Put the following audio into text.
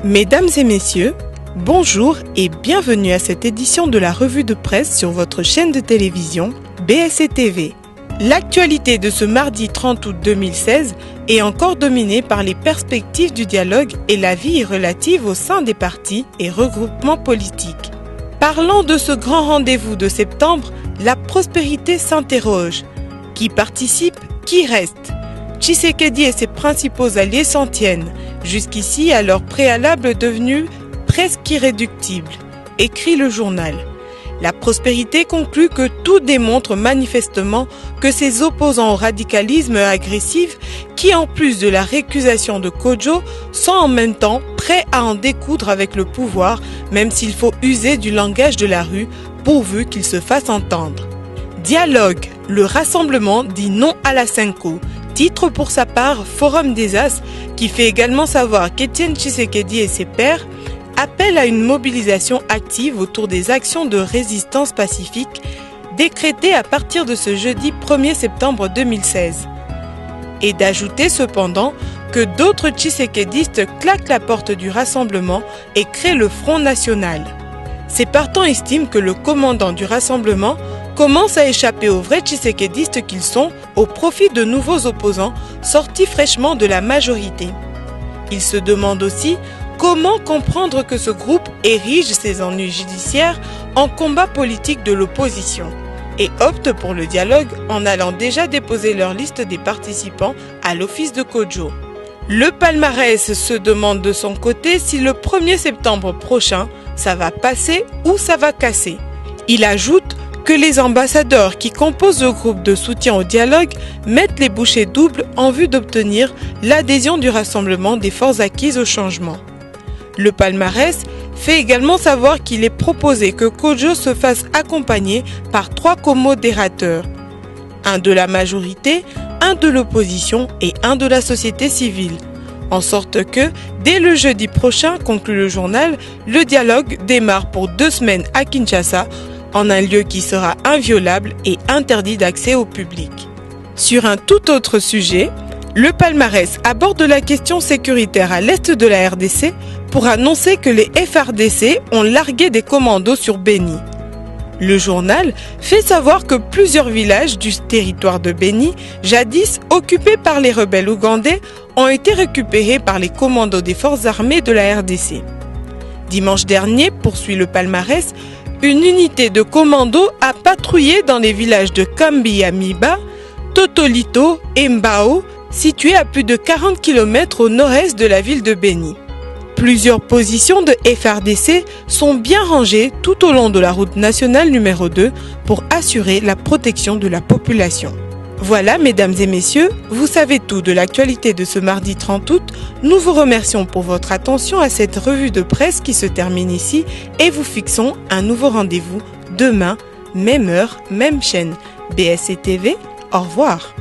Mesdames et messieurs, bonjour et bienvenue à cette édition de la revue de presse sur votre chaîne de télévision BSC TV. L'actualité de ce mardi 30 août 2016 est encore dominée par les perspectives du dialogue et la vie relative au sein des partis et regroupements politiques. Parlant de ce grand rendez-vous de septembre, la prospérité s'interroge. Qui participe, qui reste? Tshisekedi et ses principaux alliés s'en tiennent, jusqu'ici à leur préalable devenu presque irréductible, écrit le journal. La prospérité conclut que tout démontre manifestement que ses opposants au radicalisme agressif, qui en plus de la récusation de Kodjo, sont en même temps prêts à en découdre avec le pouvoir, même s'il faut user du langage de la rue, pourvu qu'il se fasse entendre. Dialogue, le rassemblement dit non à la Cinco. Titre pour sa part Forum des As, qui fait également savoir qu'Étienne Tshisekedi et ses pairs appellent à une mobilisation active autour des actions de résistance pacifique décrétées à partir de ce jeudi 1er septembre 2016. Et d'ajouter cependant que d'autres tshisekédistes claquent la porte du rassemblement et créent le Front National. Ces partants estiment que le commandant du rassemblement commence à échapper aux vrais tshisékédistes qu'ils sont au profit de nouveaux opposants sortis fraîchement de la majorité. Ils se demandent aussi comment comprendre que ce groupe érige ses ennuis judiciaires en combat politique de l'opposition et opte pour le dialogue en allant déjà déposer leur liste des participants à l'office de Kodjo. Le palmarès se demande de son côté si le 1er septembre prochain, ça va passer ou ça va casser. Il ajoute que les ambassadeurs qui composent le groupe de soutien au dialogue mettent les bouchées doubles en vue d'obtenir l'adhésion du rassemblement des forces acquises au changement. Le palmarès fait également savoir qu'il est proposé que Kodjo se fasse accompagner par 3 comodérateurs, un de la majorité, un de l'opposition et un de la société civile, en sorte que, dès le jeudi prochain, conclut le journal, le dialogue démarre pour 2 semaines à Kinshasa, en un lieu qui sera inviolable et interdit d'accès au public. Sur un tout autre sujet, le palmarès aborde la question sécuritaire à l'est de la RDC pour annoncer que les FARDC ont largué des commandos sur Beni. Le journal fait savoir que plusieurs villages du territoire de Beni, jadis occupés par les rebelles ougandais, ont été récupérés par les commandos des forces armées de la RDC. Dimanche dernier, poursuit le palmarès, une unité de commando a patrouillé dans les villages de Kambi-Amiba, Totolito et Mbao, situés à plus de 40 km au nord-est de la ville de Beni. Plusieurs positions de FARDC sont bien rangées tout au long de la route nationale numéro 2 pour assurer la protection de la population. Voilà, mesdames et messieurs, vous savez tout de l'actualité de ce mardi 30 août. Nous vous remercions pour votre attention à cette revue de presse qui se termine ici et vous fixons un nouveau rendez-vous demain, même heure, même chaîne. BSC TV, au revoir.